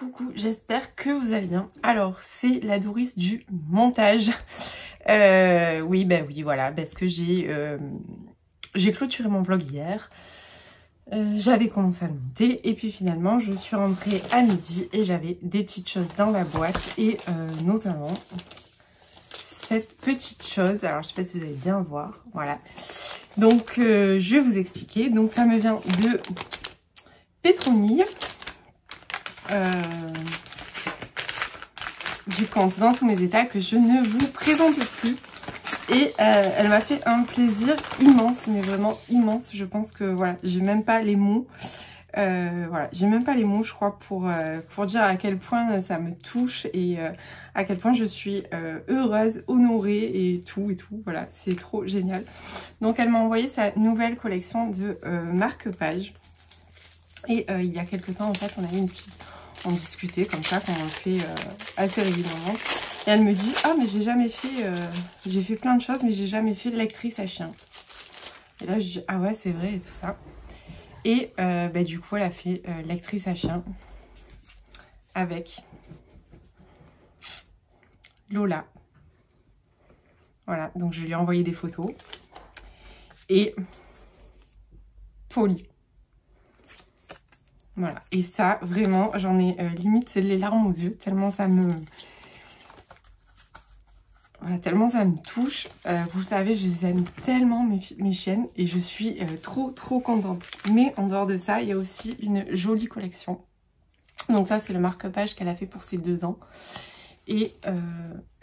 coucou, j'espère que vous allez bien. Alors, c'est la Doris du montage. Oui, voilà, parce que j'ai clôturé mon vlog hier. J'avais commencé à le monter et puis finalement, je suis rentrée à midi et j'avais des petites choses dans la boîte et notamment cette petite chose. Alors, je sais pas si vous allez bien voir, voilà. Donc, je vais vous expliquer. Donc, ça me vient de Pétronille. Du compte dans tous mes états que je ne vous présente plus et elle m'a fait un plaisir immense, mais vraiment immense. Je pense que voilà, j'ai même pas les mots, voilà, j'ai même pas les mots, je crois, pour dire à quel point ça me touche et à quel point je suis heureuse, honorée et tout, voilà, c'est trop génial. Donc elle m'a envoyé sa nouvelle collection de marque-pages et il y a quelques temps en fait on a eu une petite... On discutait comme ça, quand on le fait assez régulièrement. Et elle me dit, ah mais j'ai jamais fait, j'ai fait plein de choses, mais j'ai jamais fait de lectrice à chien. Et là je dis, ah ouais c'est vrai et tout ça. Et du coup elle a fait lectrice à chien avec Lola. Voilà, donc je lui ai envoyé des photos. Et Polly. Voilà, et ça, vraiment, j'en ai limite les larmes aux yeux, tellement ça me... Voilà, tellement ça me touche. Vous savez, je les aime tellement, mes chiennes, et je suis trop contente. Mais en dehors de ça, il y a aussi une jolie collection. Donc ça, c'est le marque-page qu'elle a fait pour ses 2 ans. Et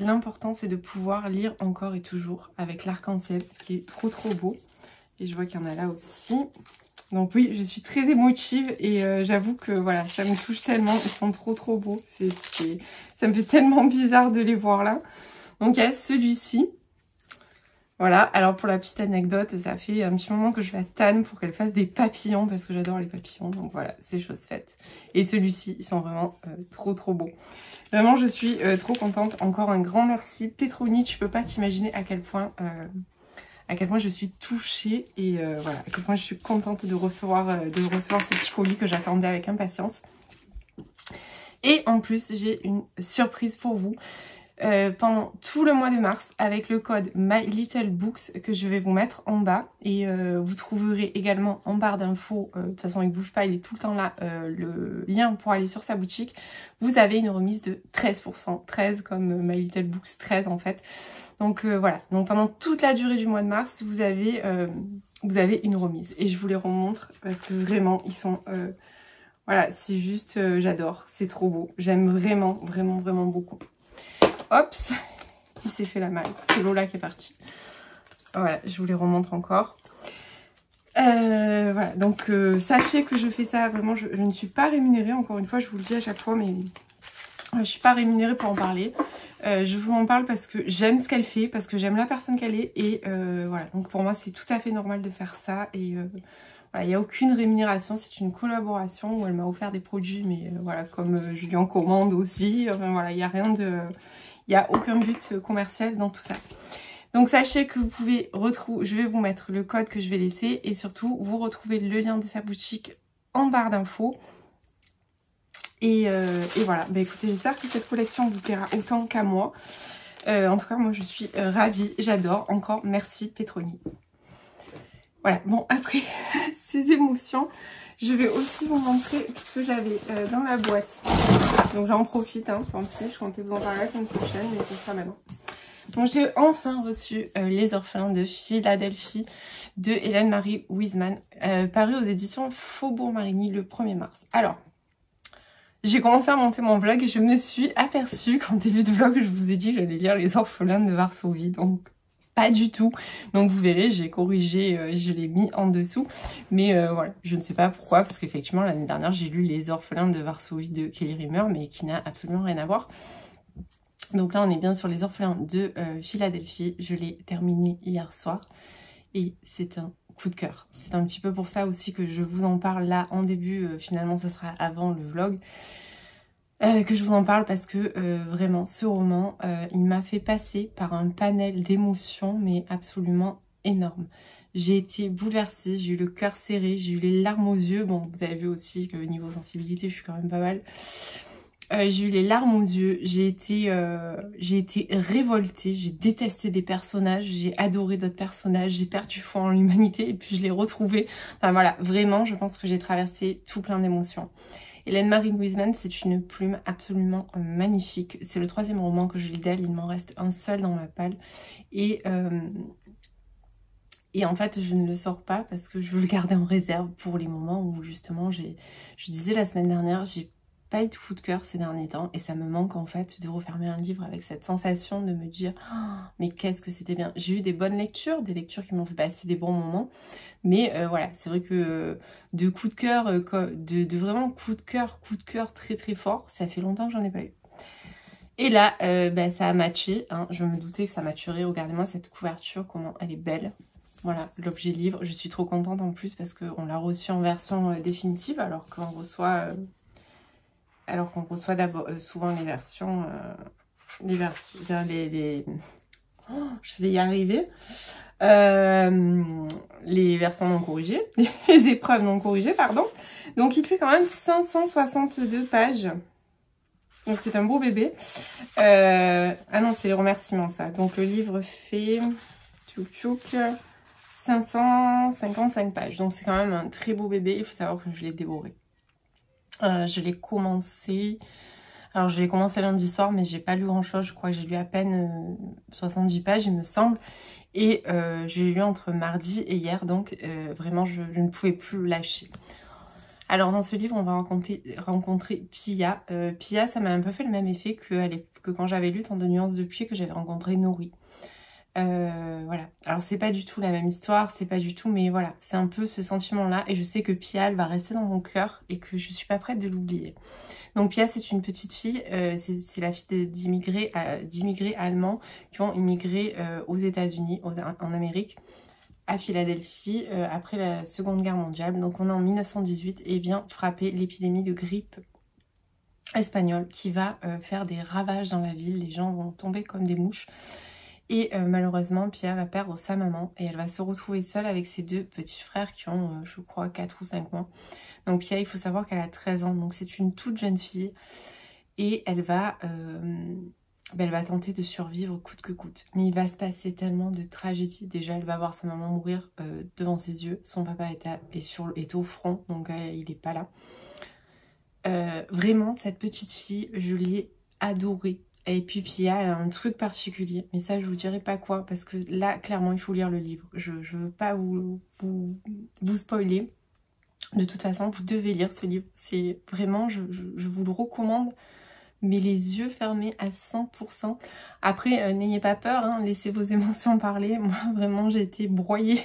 l'important, c'est de pouvoir lire encore et toujours avec l'arc-en-ciel, qui est trop beau. Et je vois qu'il y en a là aussi. Donc oui, je suis très émotive et j'avoue que voilà, ça me touche tellement. Ils sont trop beaux. Ça me fait tellement bizarre de les voir là. Donc il y a celui-ci. Voilà, alors pour la petite anecdote, ça fait un petit moment que je la tanne pour qu'elle fasse des papillons parce que j'adore les papillons. Donc voilà, c'est chose faite. Et celui-ci, ils sont vraiment trop beaux. Vraiment, je suis trop contente. Encore un grand merci. Pétronille, tu peux pas t'imaginer à quel point je suis touchée et voilà, à quel point je suis contente de recevoir ce petit colis que j'attendais avec impatience. Et en plus, j'ai une surprise pour vous. Pendant tout le mois de mars, avec le code MyLittleBooks que je vais vous mettre en bas. Et vous trouverez également en barre d'infos, de toute façon il ne bouge pas, il est tout le temps là, le lien pour aller sur sa boutique. Vous avez une remise de 13%, 13 comme MyLittleBooks 13 en fait. Donc voilà, donc pendant toute la durée du mois de mars, vous avez une remise. Et je vous les remontre parce que vraiment, ils sont... voilà, c'est juste, j'adore, c'est trop beau. J'aime vraiment beaucoup. Hop, il s'est fait la malle. C'est Lola qui est partie. Voilà, je vous les remontre encore. Voilà, donc sachez que je fais ça, vraiment, je ne suis pas rémunérée. Encore une fois, je vous le dis à chaque fois, mais je ne suis pas rémunérée pour en parler. Je vous en parle parce que j'aime ce qu'elle fait, parce que j'aime la personne qu'elle est. Et voilà, donc pour moi, c'est tout à fait normal de faire ça. Et voilà, il n'y a aucune rémunération, c'est une collaboration où elle m'a offert des produits, mais voilà, comme je lui en commande aussi. Enfin voilà, il n'y a rien de... Il n'y a aucun but commercial dans tout ça. Donc sachez que vous pouvez retrouver, je vais vous mettre le code que je vais laisser et surtout vous retrouvez le lien de sa boutique en barre d'infos. Et voilà, bah écoutez, j'espère que cette collection vous plaira autant qu'à moi. En tout cas, moi je suis ravie, j'adore. Encore merci Pétronille. Voilà, bon après ces émotions, je vais aussi vous montrer ce que j'avais dans la boîte. Donc j'en profite, hein, tant pis, je comptais vous en parler la semaine prochaine, mais ce sera maintenant. Donc j'ai enfin reçu Les Orphelins de Philadelphie de Hélène Marie Wiseman, paru aux éditions Faubourg Marigny le 1er mars. Alors, j'ai commencé à monter mon vlog et je me suis aperçue qu'en début de vlog, je vous ai dit que j'allais lire Les Orphelins de Varsovie, donc... Pas du tout. Donc vous verrez, j'ai corrigé, je l'ai mis en dessous. Mais voilà, je ne sais pas pourquoi, parce qu'effectivement l'année dernière j'ai lu Les Orphelins de Varsovie de Kelly Rimmer, mais qui n'a absolument rien à voir. Donc là on est bien sur Les Orphelins de Philadelphie. Je l'ai terminé hier soir et c'est un coup de cœur. C'est un petit peu pour ça aussi que je vous en parle là en début. Finalement ça sera avant le vlog. Que je vous en parle parce que vraiment ce roman il m'a fait passer par un panel d'émotions mais absolument énorme. J'ai été bouleversée, j'ai eu le cœur serré, j'ai eu les larmes aux yeux. Bon, vous avez vu aussi que niveau sensibilité je suis quand même pas mal. J'ai eu les larmes aux yeux, j'ai été révoltée, j'ai détesté des personnages, j'ai adoré d'autres personnages, j'ai perdu foi en l'humanité et puis je l'ai retrouvé. Enfin voilà, vraiment, je pense que j'ai traversé tout plein d'émotions. Hélène Marie Wiesmann, c'est une plume absolument magnifique. C'est le 3e roman que je lis d'elle, il m'en reste un seul dans ma palle. Et en fait, je ne le sors pas parce que je veux le garder en réserve pour les moments où justement, je disais la semaine dernière, j'ai pas eu de coup de cœur ces derniers temps et ça me manque en fait de refermer un livre avec cette sensation de me dire oh, mais qu'est-ce que c'était bien. J'ai eu des bonnes lectures, des lectures qui m'ont fait passer des bons moments, mais voilà, c'est vrai que de coup de cœur, de vraiment coup de cœur très très fort, ça fait longtemps que j'en ai pas eu. Et là, ça a matché, hein. Je me doutais que ça matcherait. Regardez-moi cette couverture, comment elle est belle. Voilà, l'objet livre. Je suis trop contente en plus parce qu'on l'a reçu en version définitive alors qu'on reçoit... qu'on reçoit d'abord souvent les versions... Oh, je vais y arriver. Les versions non corrigées. Les épreuves non corrigées, pardon. Donc il fait quand même 562 pages. Donc c'est un beau bébé. Ah non, c'est les remerciements ça. Donc le livre fait... Tchouk tchouk... 555 pages. Donc c'est quand même un très beau bébé. Il faut savoir que je l'ai dévoré. Je l'ai commencé... Alors je l'ai commencé lundi soir, mais j'ai pas lu grand chose. Je crois que j'ai lu à peine 70 pages, il me semble. Et je l'ai lu entre mardi et hier. Donc vraiment, je ne pouvais plus lâcher. Alors dans ce livre, on va rencontrer Pia. Pia, ça m'a un peu fait le même effet que quand j'avais lu Tant de nuances de pluie, que j'avais rencontré Nori. Voilà. Alors c'est pas du tout la même histoire, c'est pas du tout, mais voilà, c'est un peu ce sentiment-là. Et je sais que Pia, elle va rester dans mon cœur et que je suis pas prête de l'oublier. Donc Pia, c'est une petite fille, c'est la fille d'immigrés allemands qui ont immigré aux États-Unis, en Amérique, à Philadelphie, après la Seconde Guerre mondiale. Donc on est en 1918 et vient frapper l'épidémie de grippe espagnole qui va faire des ravages dans la ville. Les gens vont tomber comme des mouches. Et malheureusement, Pia va perdre sa maman et elle va se retrouver seule avec ses 2 petits frères qui ont, je crois, 4 ou 5 mois. Donc Pia, il faut savoir qu'elle a 13 ans, donc c'est une toute jeune fille. Et elle va tenter de survivre coûte que coûte. Mais il va se passer tellement de tragédies. Déjà, elle va voir sa maman mourir devant ses yeux. Son papa est au front, donc il n'est pas là. Vraiment, cette petite fille, je l'ai adorée. Et puis Pia, elle a un truc particulier, mais ça je vous dirai pas quoi, parce que là clairement il faut lire le livre. Je veux pas vous spoiler. De toute façon, vous devez lire ce livre. C'est vraiment, je vous le recommande, mais les yeux fermés à 100%. Après, n'ayez pas peur, hein, laissez vos émotions parler. Moi, vraiment, j'ai été broyée.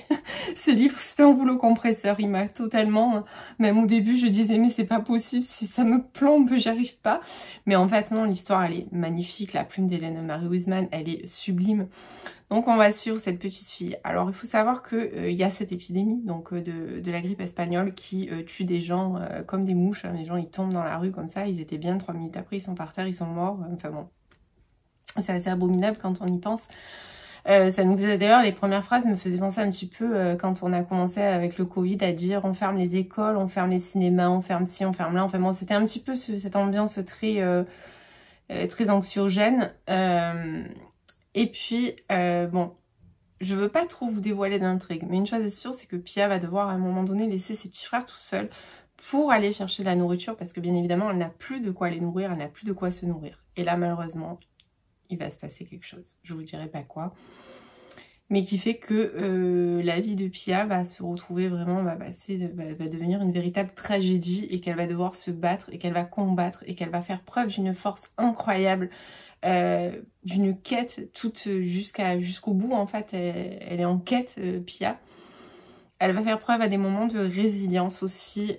Ce livre, c'était un rouleau compresseur. Il m'a totalement... Même au début, je disais, mais c'est pas possible, si ça me plombe, j'y arrive pas. Mais en fait, non, l'histoire, elle est magnifique. La plume d'Hélène Marie Wiesmann, elle est sublime. Donc on va suivre cette petite fille. Alors il faut savoir qu'il y a cette épidémie donc de la grippe espagnole qui tue des gens comme des mouches. Les gens ils tombent dans la rue comme ça, ils étaient bien, 3 minutes après ils sont par terre, ils sont morts. Enfin bon, c'est assez abominable quand on y pense. Ça nous faisait d'ailleurs, les premières phrases me faisaient penser un petit peu quand on a commencé avec le Covid à dire on ferme les écoles, on ferme les cinémas, on ferme ci, on ferme là. Enfin bon, c'était un petit peu cette ambiance très anxiogène. Et puis, bon, je veux pas trop vous dévoiler d'intrigue, mais une chose est sûre, c'est que Pia va devoir à un moment donné laisser ses petits frères tout seuls pour aller chercher de la nourriture, parce que bien évidemment, elle n'a plus de quoi les nourrir, elle n'a plus de quoi se nourrir. Et là, malheureusement, il va se passer quelque chose. Je vous dirai pas quoi. Mais qui fait que la vie de Pia va se retrouver vraiment, va devenir une véritable tragédie et qu'elle va devoir se battre et qu'elle va combattre et qu'elle va faire preuve d'une force incroyable. D'une quête toute jusqu'au bout en fait, elle est en quête, Pia. Elle va faire preuve à des moments de résilience aussi.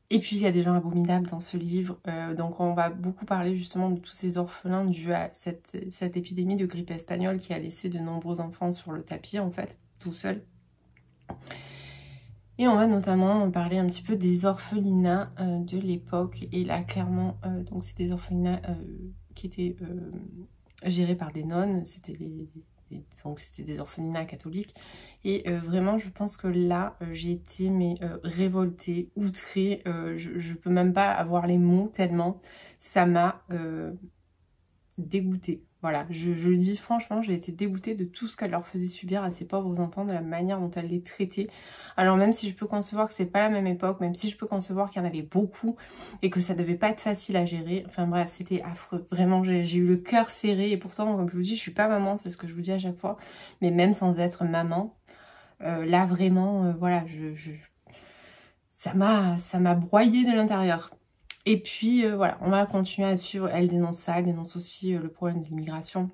Et puis il y a des gens abominables dans ce livre, donc on va beaucoup parler justement de tous ces orphelins dus à cette épidémie de grippe espagnole qui a laissé de nombreux enfants sur le tapis en fait, tout seuls. Et on va notamment parler un petit peu des orphelinats de l'époque. Et là, clairement, donc c'est des orphelinats qui étaient gérés par des nonnes. C'était donc c'était des orphelinats catholiques. Et vraiment, je pense que là, j'ai été révoltée, outrée. Je peux même pas avoir les mots tellement ça m'a dégoûtée. Voilà, je le dis franchement, j'ai été dégoûtée de tout ce qu'elle leur faisait subir à ces pauvres enfants, de la manière dont elle les traitait. Alors même si je peux concevoir que c'est pas la même époque, même si je peux concevoir qu'il y en avait beaucoup et que ça devait pas être facile à gérer, enfin bref, c'était affreux. Vraiment, j'ai eu le cœur serré et pourtant, comme je vous dis, je suis pas maman, c'est ce que je vous dis à chaque fois. Mais même sans être maman, là vraiment, voilà, ça m'a broyée de l'intérieur. Et puis voilà, on va continuer à suivre. Elle dénonce ça, elle dénonce aussi le problème de l'immigration,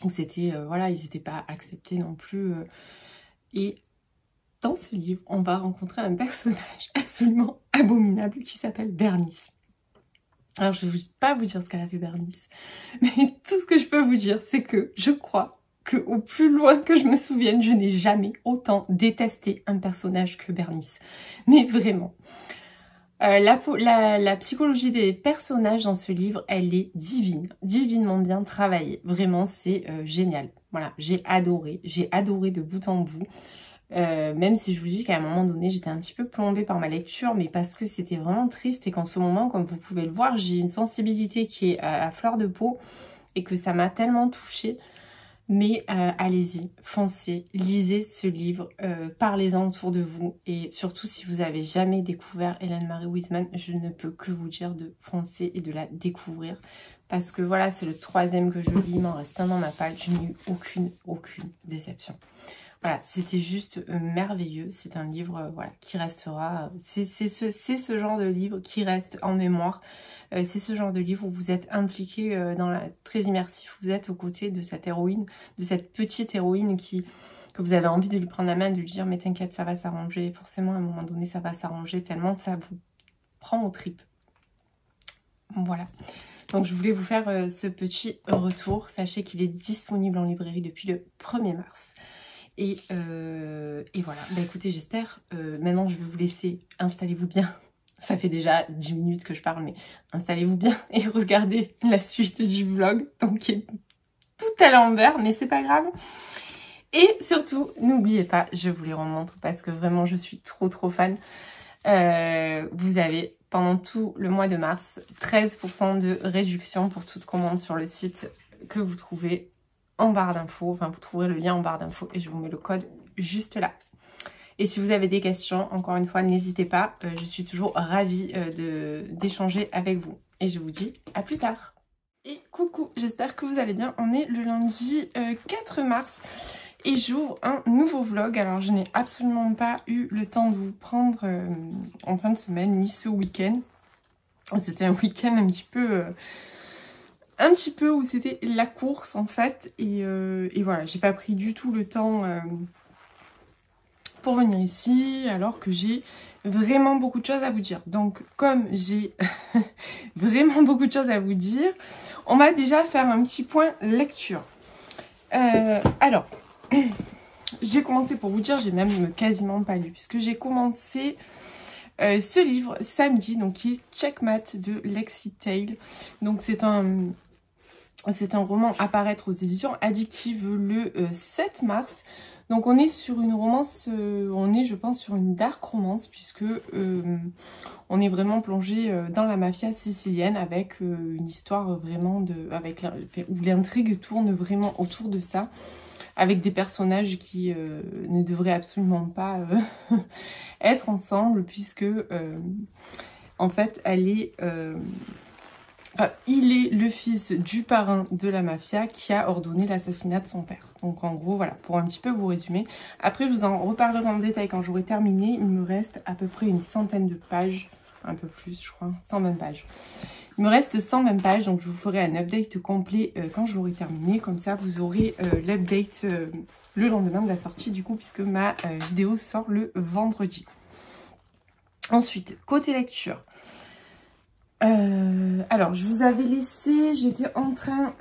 où c'était, voilà, ils n'étaient pas acceptés non plus. Et dans ce livre, on va rencontrer un personnage absolument abominable qui s'appelle Bernice. Alors je ne vais pas vous dire ce qu'elle a fait Bernice, mais tout ce que je peux vous dire, c'est que je crois qu'au plus loin que je me souvienne, je n'ai jamais autant détesté un personnage que Bernice. Mais vraiment. La psychologie des personnages dans ce livre, elle est divine, divinement bien travaillée. Vraiment, c'est génial. Voilà, j'ai adoré de bout en bout. Même si je vous dis qu'à un moment donné, j'étais un petit peu plombée par ma lecture, mais parce que c'était vraiment triste et qu'en ce moment, comme vous pouvez le voir, j'ai une sensibilité qui est à fleur de peau et que ça m'a tellement touchée. Mais allez-y, foncez, lisez ce livre, parlez-en autour de vous. Et surtout, si vous n'avez jamais découvert Hélène Marie Wiesmann, je ne peux que vous dire de foncer et de la découvrir. Parce que voilà, c'est le 3e que je lis, il m'en reste un dans ma palle. Je n'ai eu aucune déception. Voilà, c'était juste merveilleux. C'est un livre voilà, qui restera... C'est ce genre de livre qui reste en mémoire. C'est ce genre de livre où vous êtes impliqué très immersif. Vous êtes aux côtés de cette héroïne, de cette petite héroïne que vous avez envie de lui prendre la main, de lui dire « Mais t'inquiète, ça va s'arranger. Forcément, à un moment donné, ça va s'arranger. » Tellement ça vous prend aux tripes. Voilà. Donc, je voulais vous faire ce petit retour. Sachez qu'il est disponible en librairie depuis le 1er mars. Et voilà, bah écoutez, j'espère, maintenant je vais vous laisser, installez-vous bien, ça fait déjà 10 minutes que je parle, mais installez-vous bien et regardez la suite du vlog, donc qui est tout à l'envers, mais c'est pas grave. Et surtout, n'oubliez pas, je vous les remontre parce que vraiment je suis trop fan, vous avez pendant tout le mois de mars 13% de réduction pour toute commande sur le site que vous trouvez en barre d'infos, enfin vous trouverez le lien en barre d'infos et je vous mets le code juste là. Et si vous avez des questions, encore une fois, n'hésitez pas, je suis toujours ravie d'échanger avec vous. Et je vous dis à plus tard. Et coucou, j'espère que vous allez bien. On est le lundi 4 mars et j'ouvre un nouveau vlog. Alors je n'ai absolument pas eu le temps de vous prendre en fin de semaine, ni ce week-end. C'était un week-end un petit peu où c'était la course en fait et voilà, j'ai pas pris du tout le temps pour venir ici alors que j'ai vraiment beaucoup de choses à vous dire. Donc comme j'ai vraiment beaucoup de choses à vous dire, on va déjà faire un petit point lecture. Alors j'ai commencé, pour vous dire, j'ai même quasiment pas lu puisque j'ai commencé ce livre samedi, donc qui est Checkmate de Lexi Tale. Donc c'est un roman à paraître aux éditions Addictive le 7 mars. Donc on est sur une romance, on est je pense sur une dark romance puisque on est vraiment plongé dans la mafia sicilienne avec une histoire vraiment où l'intrigue tourne vraiment autour de ça. Avec des personnages qui ne devraient absolument pas être ensemble puisque en fait elle est... il est le fils du parrain de la mafia qui a ordonné l'assassinat de son père. Donc en gros, voilà, pour un petit peu vous résumer. Après, je vous en reparlerai en détail quand j'aurai terminé. Il me reste à peu près une centaine de pages, un peu plus, je crois, 120 pages. Il me reste 120 pages, donc je vous ferai un update complet quand je l'aurai terminé. Comme ça, vous aurez l'update le lendemain de la sortie, du coup, puisque ma vidéo sort le vendredi. Ensuite, côté lecture. Alors, je vous avais laissé, j'étais en train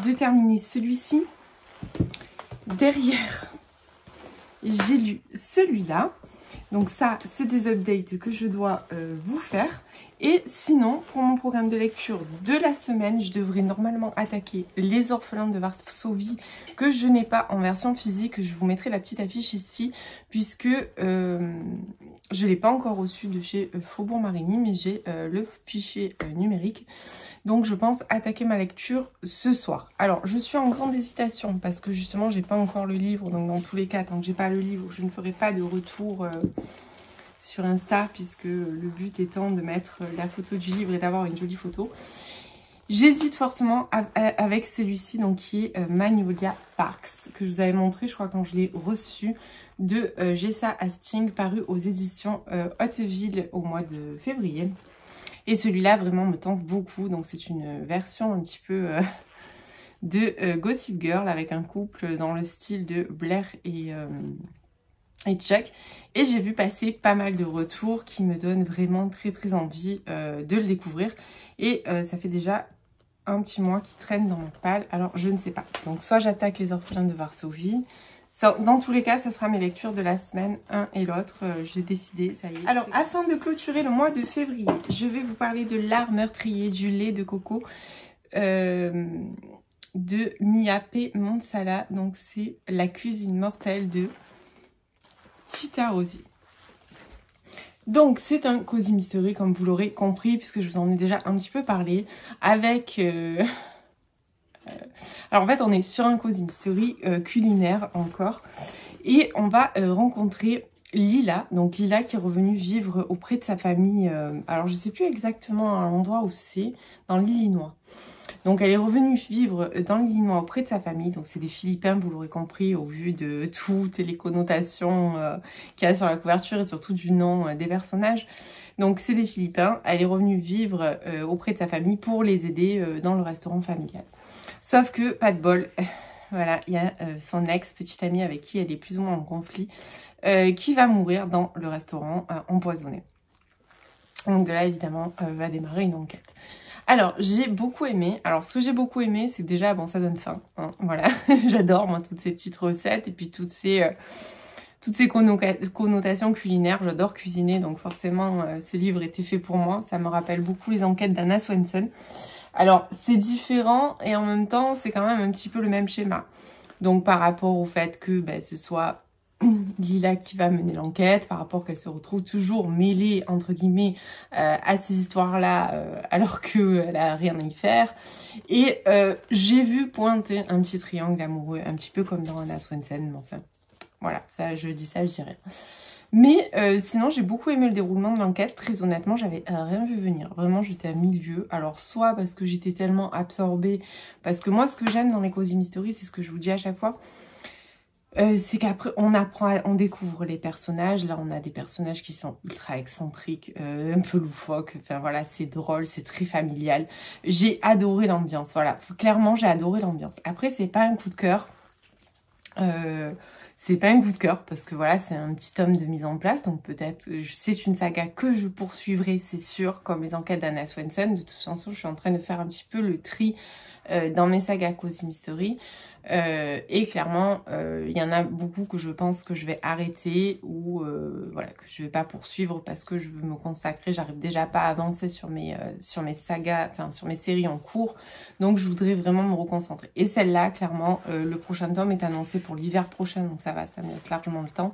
de terminer celui-ci. Derrière, j'ai lu celui-là. Donc ça, c'est des updates que je dois vous faire. Et sinon, pour mon programme de lecture de la semaine, je devrais normalement attaquer Les Orphelins de Varsovie, que je n'ai pas en version physique. Je vous mettrai la petite affiche ici, puisque je ne l'ai pas encore reçu de chez Faubourg Marigny, mais j'ai le fichier numérique. Donc je pense attaquer ma lecture ce soir. Alors je suis en grande hésitation, parce que justement, j'ai pas encore le livre. Donc dans tous les cas, tant que j'ai pas le livre, je ne ferai pas de retour sur Insta, puisque le but étant de mettre la photo du livre et d'avoir une jolie photo. J'hésite fortement avec celui-ci, donc qui est Magnolia Parks, que je vous avais montré, je crois, quand je l'ai reçu, de Jessa Hastings, paru aux éditions Hauteville au mois de février. Et celui-là vraiment me tente beaucoup, donc c'est une version un petit peu de Gossip Girl, avec un couple dans le style de Blair et Chuck. Et j'ai vu passer pas mal de retours qui me donnent vraiment très envie de le découvrir. Et ça fait déjà un petit mois qui traîne dans mon palle, alors je ne sais pas. Donc soit j'attaque Les Orphelins de Varsovie. Dans tous les cas, ça sera mes lectures de la semaine, un et l'autre. J'ai décidé, ça y est. Alors, afin de clôturer le mois de février, je vais vous parler de L'Art meurtrier du lait de coco de Mia P. Monsala. Donc, c'est La cuisine mortelle de Tita Rossi. Donc, c'est un cosy mystery, comme vous l'aurez compris, puisque je vous en ai déjà un petit peu parlé, avec... Alors en fait on est sur un cosy mystery culinaire encore, et on va rencontrer Lila, donc Lila qui est revenue vivre auprès de sa famille, alors je sais plus exactement à l'endroit où c'est, dans l'Illinois. Donc elle est revenue vivre dans l'Illinois auprès de sa famille, donc c'est des Philippins, vous l'aurez compris au vu de toutes les connotations qu'il y a sur la couverture et surtout du nom des personnages. Donc c'est des Philippins, elle est revenue vivre auprès de sa famille pour les aider dans le restaurant familial. Sauf que, pas de bol, voilà, il y a son ex-petite amie avec qui elle est plus ou moins en conflit, qui va mourir dans le restaurant empoisonné. Donc de là, évidemment, va démarrer une enquête. Alors, j'ai beaucoup aimé. Alors, ce que j'ai beaucoup aimé, c'est que déjà, bon, ça donne faim. Hein, voilà, j'adore, moi, toutes ces petites recettes et puis toutes ces connotations culinaires. J'adore cuisiner, donc forcément, ce livre était fait pour moi. Ça me rappelle beaucoup les enquêtes d'Anna Swenson. Alors, c'est différent et en même temps, c'est quand même un petit peu le même schéma. Donc, par rapport au fait que ce soit Lila qui va mener l'enquête, par rapport qu'elle se retrouve toujours mêlée, entre guillemets, à ces histoires-là, alors qu'elle n'a rien à y faire. Et j'ai vu pointer un petit triangle amoureux, un petit peu comme dans Anna Swenson, mais enfin, voilà, ça, je dis ça, je dis rien. Mais sinon, j'ai beaucoup aimé le déroulement de l'enquête. Très honnêtement, j'avais rien vu venir. Vraiment, j'étais à milieu. Alors, soit parce que j'étais tellement absorbée, parce que moi, ce que j'aime dans les cosy mystery, c'est ce que je vous dis à chaque fois, c'est qu'après, on apprend, on découvre les personnages. Là, on a des personnages qui sont ultra excentriques, un peu loufoques. Enfin, voilà, c'est drôle, c'est très familial. J'ai adoré l'ambiance. Voilà, clairement, j'ai adoré l'ambiance. Après, c'est pas un coup de cœur. C'est pas un coup de cœur parce que voilà, c'est un petit tome de mise en place, donc peut-être c'est une saga que je poursuivrai, c'est sûr, comme les enquêtes d'Anna Swenson. De toute façon, je suis en train de faire un petit peu le tri dans mes sagas Cosy Mystery. Et clairement, il y en a beaucoup que je pense que je vais arrêter ou voilà, que je vais pas poursuivre parce que je veux me consacrer. J'arrive déjà pas à avancer sur mes sagas, enfin sur mes séries en cours. Donc je voudrais vraiment me reconcentrer. Et celle-là, clairement, le prochain tome est annoncé pour l'hiver prochain, donc ça va, ça me laisse largement le temps.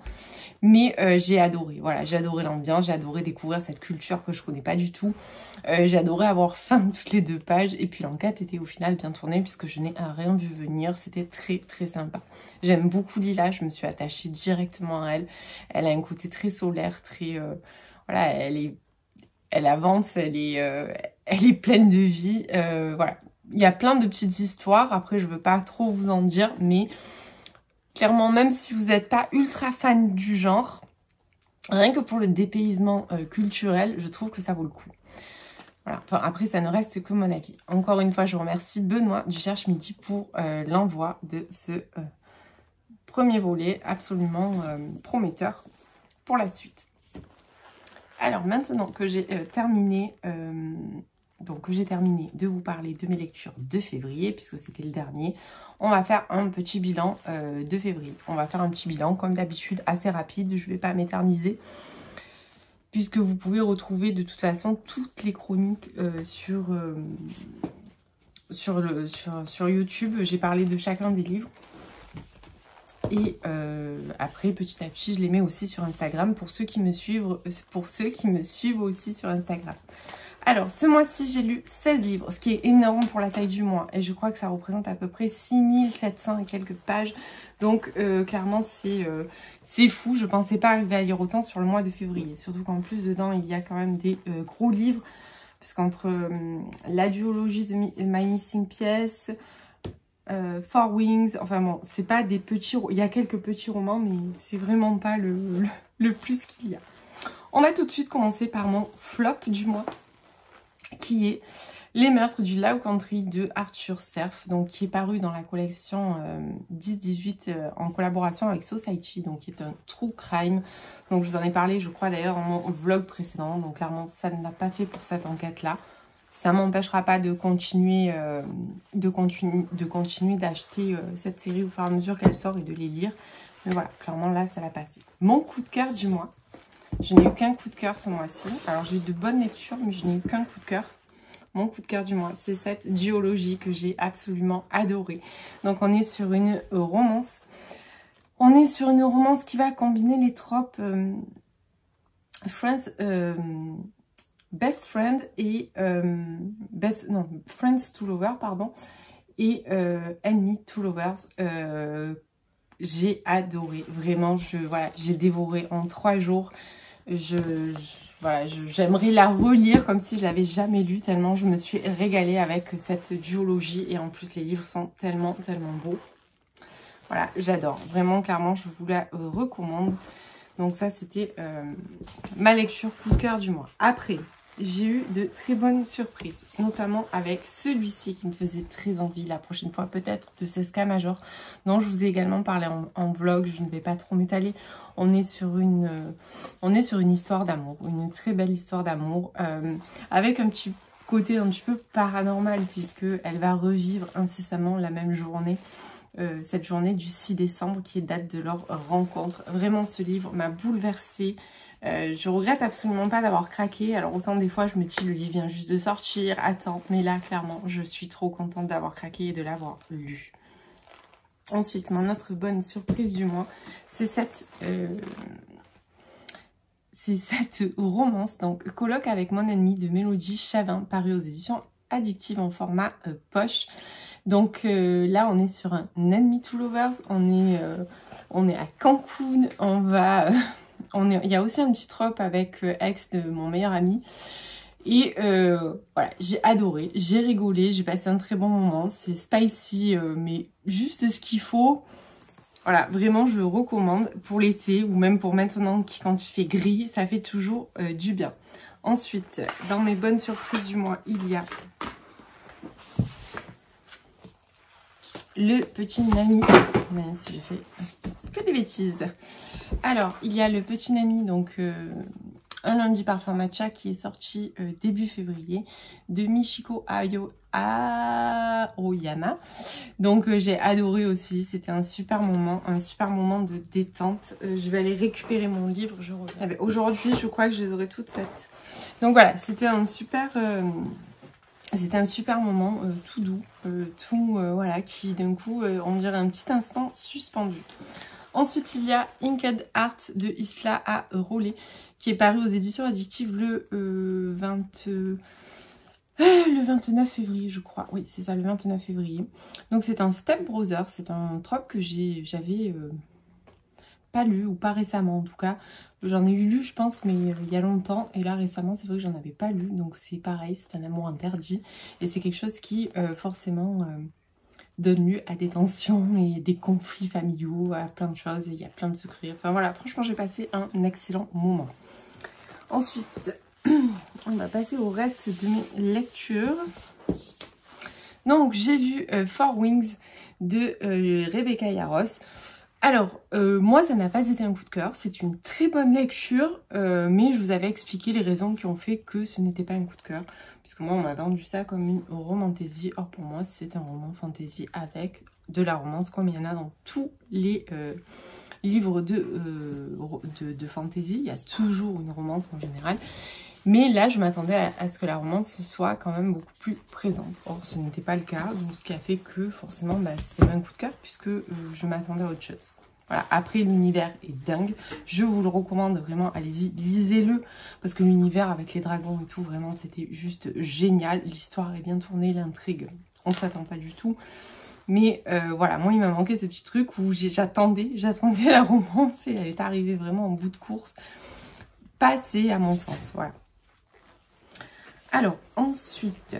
Mais j'ai adoré, voilà, j'ai adoré l'ambiance, j'ai adoré découvrir cette culture que je connais pas du tout. J'ai adoré avoir faim toutes les 2 pages. Et puis l'enquête était au final bien tournée puisque je n'ai rien vu venir. C'était très sympa. J'aime beaucoup Lila, je me suis attachée directement à elle. Elle a un côté très solaire, très... voilà, elle avance, elle est pleine de vie. Voilà, il y a plein de petites histoires. Après, je veux pas trop vous en dire, mais clairement, même si vous n'êtes pas ultra fan du genre, rien que pour le dépaysement culturel, je trouve que ça vaut le coup. Voilà. Enfin, après, ça ne reste que mon avis. Encore une fois, je remercie Benoît du Cherche Midi pour l'envoi de ce premier volet absolument prometteur pour la suite. Alors, maintenant que j'ai terminé de vous parler de mes lectures de février, puisque c'était le dernier, on va faire un petit bilan de février. On va faire un petit bilan, comme d'habitude, assez rapide. Je ne vais pas m'éterniser. puisque vous pouvez retrouver de toute façon toutes les chroniques sur YouTube. J'ai parlé de chacun des livres. Et après, petit à petit, je les mets aussi sur Instagram pour ceux qui me suivent aussi sur Instagram. Alors, ce mois-ci, j'ai lu 16 livres, ce qui est énorme pour la taille du mois. Et je crois que ça représente à peu près 6700 et quelques pages. Donc, clairement, c'est fou. Je ne pensais pas arriver à lire autant sur le mois de février. Surtout qu'en plus, dedans, il y a quand même des gros livres. Parce qu'entre la duologie de My Missing Piece, Four Wings, enfin bon, c'est pas des petits... Il y a quelques petits romans, mais c'est vraiment pas le plus qu'il y a. On va tout de suite commencer par mon flop du mois, qui est Les meurtres du Low Country de Arthur Serf, donc qui est paru dans la collection 10-18 en collaboration avec Society, donc qui est un true crime. Donc je vous en ai parlé, je crois d'ailleurs, dans mon vlog précédent, donc clairement ça ne l'a pas fait pour cette enquête-là. Ça ne m'empêchera pas de continuer d'acheter cette série au fur et à mesure qu'elle sort et de les lire. Mais voilà, clairement là, ça l'a pas fait. Mon coup de cœur du mois. Je n'ai eu qu'un coup de cœur ce mois-ci. Alors j'ai eu de bonnes lectures, mais je n'ai eu qu'un coup de cœur. Mon coup de cœur du mois, c'est cette duologie que j'ai absolument adorée. Donc on est sur une romance. On est sur une romance qui va combiner les tropes Best Friend et Friends to Lovers, pardon, et Enemy to Lovers. J'ai adoré, vraiment, j'ai dévoré en 3 jours. J'aimerais la relire comme si je l'avais jamais lu, tellement je me suis régalée avec cette duologie. Et en plus, les livres sont tellement, tellement beaux. Voilà, j'adore. Vraiment, clairement, je vous la recommande. Donc ça, c'était ma lecture coup de cœur du mois. Après, j'ai eu de très bonnes surprises, notamment avec celui-ci qui me faisait très envie la prochaine fois, peut-être de Seska Major, dont je vous ai également parlé en vlog, je ne vais pas trop m'étaler. On est sur une histoire d'amour, une très belle histoire d'amour, avec un petit côté un petit peu paranormal, puisqu'elle va revivre incessamment la même journée. Cette journée du 6 décembre qui est date de leur rencontre. Vraiment, ce livre m'a bouleversée. Je regrette absolument pas d'avoir craqué. Alors autant des fois je me dis le livre vient juste de sortir, attends, mais là clairement je suis trop contente d'avoir craqué et de l'avoir lu. Ensuite, mon autre bonne surprise du mois, c'est cette romance, donc Colloque avec mon ennemi de Mélodie Chavin, paru aux éditions Addictive en format poche. Donc là, on est sur un Enemy to Lovers, on est à Cancun, il y a aussi un petit trope avec ex de mon meilleur ami. Et voilà, j'ai adoré, j'ai rigolé, j'ai passé un très bon moment. C'est spicy, mais juste ce qu'il faut. Voilà, vraiment, je recommande pour l'été ou même pour maintenant quand il fait gris, ça fait toujours du bien. Ensuite, dans mes bonnes surprises du mois, il y a Le Petit Nami. Mince, j'ai fait que des bêtises. Alors, il y a Le Petit Nami, donc un lundi parfum matcha qui est sorti début février de Michiko Aoyama. Donc j'ai adoré aussi, c'était un super moment de détente. Je vais aller récupérer mon livre, je reviens. Aujourd'hui, je crois que je les aurai toutes faites. Donc voilà, c'était un super moment tout doux, voilà, qui d'un coup, on dirait un petit instant suspendu. Ensuite, il y a Inked Heart de Isla A. Rollet, qui est paru aux éditions Addictives le 29 février, je crois. Oui, c'est ça, le 29 février. Donc, c'est un Step Brother. C'est un trope que j'avais pas lu, ou pas récemment en tout cas. J'en ai eu lu, je pense, mais il y a longtemps. Et là, récemment, c'est vrai que j'en avais pas lu. Donc, c'est pareil, c'est un amour interdit. Et c'est quelque chose qui, forcément... donne lieu à des tensions et des conflits familiaux, à plein de choses, et il y a plein de secrets. Enfin voilà, franchement j'ai passé un excellent moment. Ensuite, on va passer au reste de mes lectures. Donc j'ai lu Four Wings de Rebecca Yarros. Alors, moi ça n'a pas été un coup de cœur, c'est une très bonne lecture, mais je vous avais expliqué les raisons qui ont fait que ce n'était pas un coup de cœur. Puisque moi on m'a vendu ça comme une romantaisie, or pour moi c'est un roman fantasy avec de la romance comme il y en a dans tous les livre de fantasy, il y a toujours une romance en général. Mais là, je m'attendais à ce que la romance soit quand même beaucoup plus présente. Or, ce n'était pas le cas, donc ce qui a fait que forcément, bah, c'était un coup de cœur puisque je m'attendais à autre chose. Voilà, après l'univers est dingue, je vous le recommande vraiment, allez-y, lisez-le, parce que l'univers avec les dragons et tout, vraiment c'était juste génial, l'histoire est bien tournée, l'intrigue, on ne s'attend pas du tout, mais voilà, moi il m'a manqué ce petit truc où j'attendais la romance et elle est arrivée vraiment en bout de course, pas assez à mon sens, voilà. Alors, ensuite,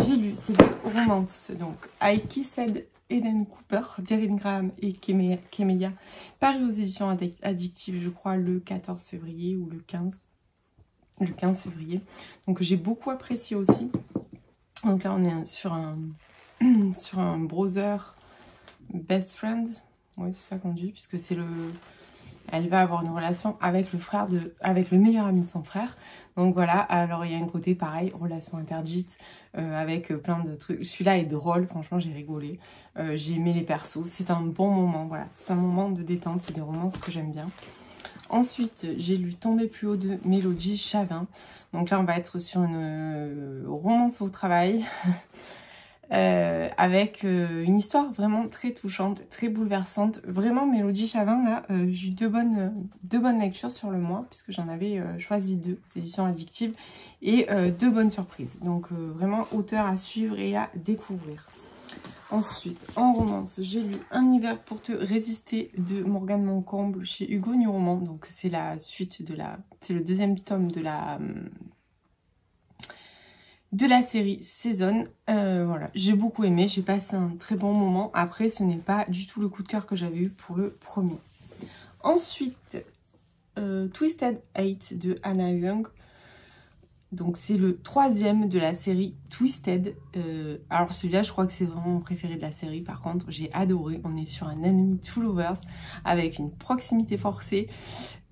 j'ai lu ces deux romances, donc I Kissed Eden Cooper, d'Erin Graham et Kemeya, paru aux éditions Addictives, je crois, le 14 février ou le 15 février. Donc, j'ai beaucoup apprécié aussi. Donc là, on est sur un brother best friend. Oui, c'est ça qu'on dit, puisque c'est le... Elle va avoir une relation avec avec le meilleur ami de son frère. Donc voilà, alors il y a un côté pareil, relation interdite, avec plein de trucs. Celui-là est drôle, franchement j'ai rigolé. J'ai aimé les persos, c'est un bon moment, voilà. C'est un moment de détente, c'est des romances que j'aime bien. Ensuite, j'ai lu Tomber plus haut de Mélodie Chavin. Donc là, on va être sur une romance au travail. Avec une histoire vraiment très touchante, très bouleversante. Vraiment, Mélodie Chavin, là, j'ai eu deux bonnes lectures sur le mois, puisque j'en avais choisi 2, aux éditions Addictives, et 2 bonnes surprises. Donc, vraiment, auteur à suivre et à découvrir. Ensuite, en romance, j'ai lu Un hiver pour te résister de Morgane Moncomble chez Hugo New Roman. Donc, c'est la suite c'est le 2e tome de la série Saison. Voilà, j'ai beaucoup aimé, j'ai passé un très bon moment. Après, ce n'est pas du tout le coup de cœur que j'avais eu pour le premier. Ensuite, Twisted Hate de Anna Young. Donc c'est le 3e de la série Twisted. Alors celui-là, je crois que c'est vraiment mon préféré de la série. Par contre, j'ai adoré. On est sur un enemy to lovers avec une proximité forcée.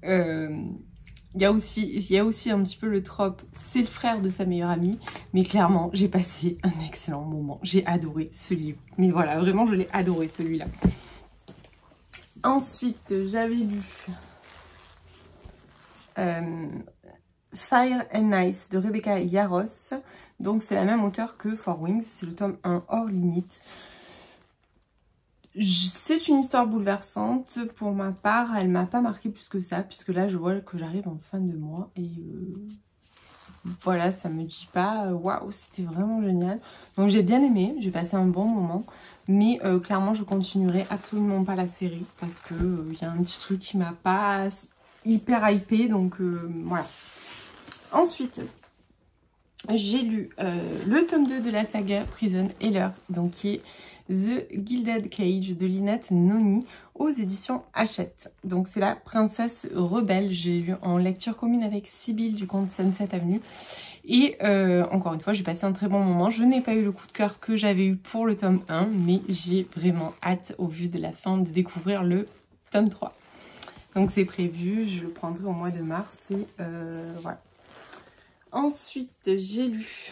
Il y a aussi un petit peu le trope, c'est le frère de sa meilleure amie. Mais clairement, j'ai passé un excellent moment. J'ai adoré ce livre. Mais voilà, vraiment, je l'ai adoré celui-là. Ensuite, j'avais lu Fire and Ice de Rebecca Yarros. Donc, c'est la même auteure que Four Wings. C'est le tome 1 hors limite. C'est une histoire bouleversante. Pour ma part, elle m'a pas marqué plus que ça, puisque là, je vois que j'arrive en fin de mois. Et voilà, ça me dit pas waouh, c'était vraiment génial. Donc, j'ai bien aimé, j'ai passé un bon moment. Mais clairement, je continuerai absolument pas la série, parce que y a un petit truc qui m'a pas hyper hypé. Donc, voilà. Ensuite, j'ai lu le tome 2 de la saga Prison Heller, donc qui est The Gilded Cage de Lynette Noni aux éditions Hachette. Donc c'est la princesse rebelle, j'ai lu en lecture commune avec Sibylle du conte Sunset Avenue. Et encore une fois, j'ai passé un très bon moment. Je n'ai pas eu le coup de cœur que j'avais eu pour le tome 1, mais j'ai vraiment hâte au vu de la fin de découvrir le tome 3. Donc c'est prévu, je le prendrai au mois de mars et voilà. Ensuite, j'ai lu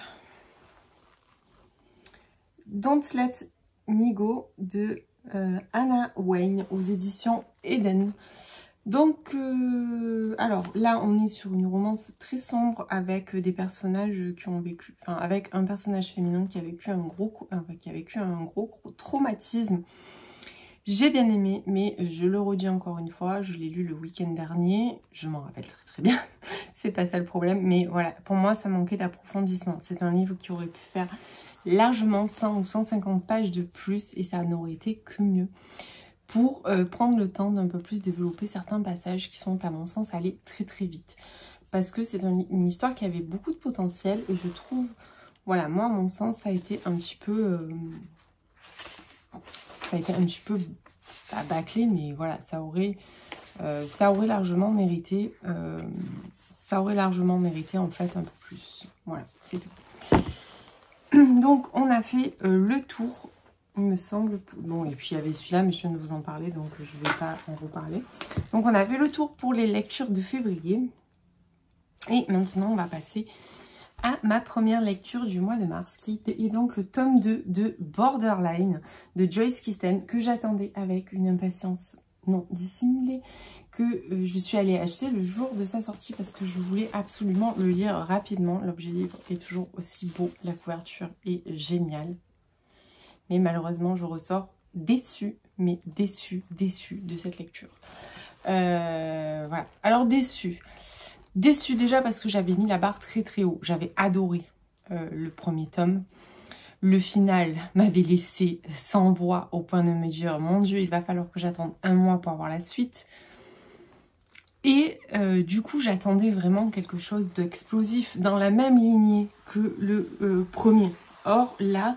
Don't Let Me Go de Anna Wayne aux éditions Eden. Donc, alors là, on est sur une romance très sombre avec des personnages qui ont vécu, enfin, avec un personnage féminin qui a vécu un gros traumatisme. J'ai bien aimé, mais je le redis encore une fois, je l'ai lu le week-end dernier, je m'en rappelle très bien, c'est pas ça le problème, mais voilà, pour moi ça manquait d'approfondissement. C'est un livre qui aurait pu faire largement 100 ou 150 pages de plus et ça n'aurait été que mieux pour prendre le temps d'un peu plus développer certains passages qui sont à mon sens allés très très vite. Parce que c'est une histoire qui avait beaucoup de potentiel et je trouve, voilà, moi à mon sens ça a été un petit peu... pas bâclé, mais voilà, ça aurait largement mérité en fait un peu plus. Voilà, c'est tout. Donc on a fait le tour, il me semble. Bon, et puis il y avait celui-là, mais je viens de vous en parler, donc je ne vais pas en reparler. Donc on a fait le tour pour les lectures de février. Et maintenant on va passer à ma première lecture du mois de mars, qui est donc le tome 2 de Borderline de Joyce Kisten, que j'attendais avec une impatience non, dissimulé, que je suis allée acheter le jour de sa sortie parce que je voulais absolument le lire rapidement. L'objet livre est toujours aussi beau, la couverture est géniale. Mais malheureusement, je ressors déçue, mais déçue de cette lecture. Voilà. Alors déçue. Déçue déjà parce que j'avais mis la barre très très haut. J'avais adoré le premier tome. Le final m'avait laissé sans voix au point de me dire, mon Dieu, il va falloir que j'attende un mois pour avoir la suite. Et du coup, j'attendais vraiment quelque chose d'explosif dans la même lignée que le premier. Or, là,